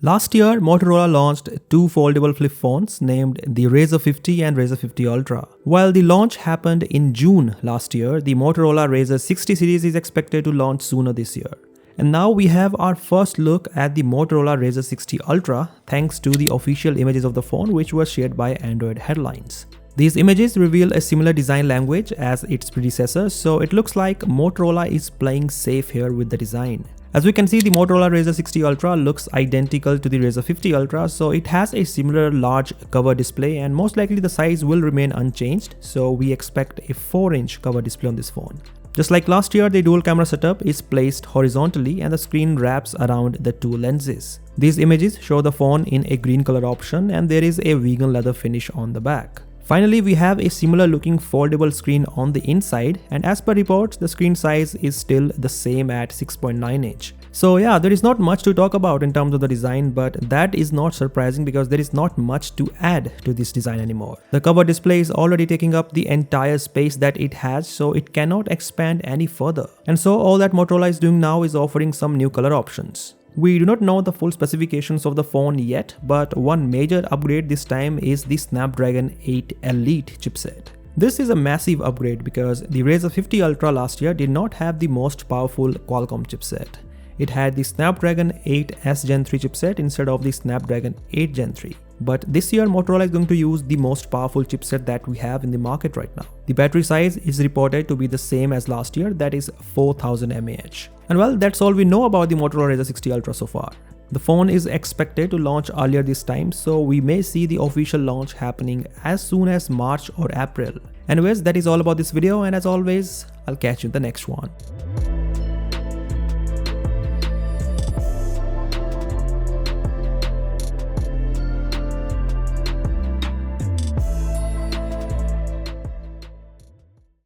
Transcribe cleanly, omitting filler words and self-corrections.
Last year, Motorola launched two foldable flip phones named the Razr 50 and Razr 50 Ultra. While the launch happened in June last year, the Motorola Razr 60 series is expected to launch sooner this year. And now we have our first look at the Motorola Razr 60 Ultra thanks to the official images of the phone which were shared by AndroidHeadlines. These images reveal a similar design language as its predecessor, so it looks like Motorola is playing safe here with the design. As we can see, the Motorola Razr 60 Ultra looks identical to the Razr 50 Ultra, so it has a similar large cover display and most likely the size will remain unchanged, so we expect a 4-inch cover display on this phone. Just like last year, the dual camera setup is placed horizontally and the screen wraps around the two lenses. These images show the phone in a green color option and there is a vegan leather finish on the back. Finally, we have a similar looking foldable screen on the inside, and as per reports, the screen size is still the same at 6.9 inch. So yeah, there is not much to talk about in terms of the design, but that is not surprising because there is not much to add to this design anymore. The cover display is already taking up the entire space that it has, so it cannot expand any further. And so all that Motorola is doing now is offering some new color options. We do not know the full specifications of the phone yet, but one major upgrade this time is the Snapdragon 8 Elite chipset. This is a massive upgrade because the Razr 50 Ultra last year did not have the most powerful Qualcomm chipset. It had the Snapdragon 8S Gen 3 chipset instead of the Snapdragon 8 Gen 3. But this year Motorola is going to use the most powerful chipset that we have in the market right now. The battery size is reported to be the same as last year, that is 4000 mAh. And well, that's all we know about the Motorola Razr 60 Ultra so far. The phone is expected to launch earlier this time, so we may see the official launch happening as soon as March or April. Anyways, that is all about this video, and as always, I'll catch you in the next one.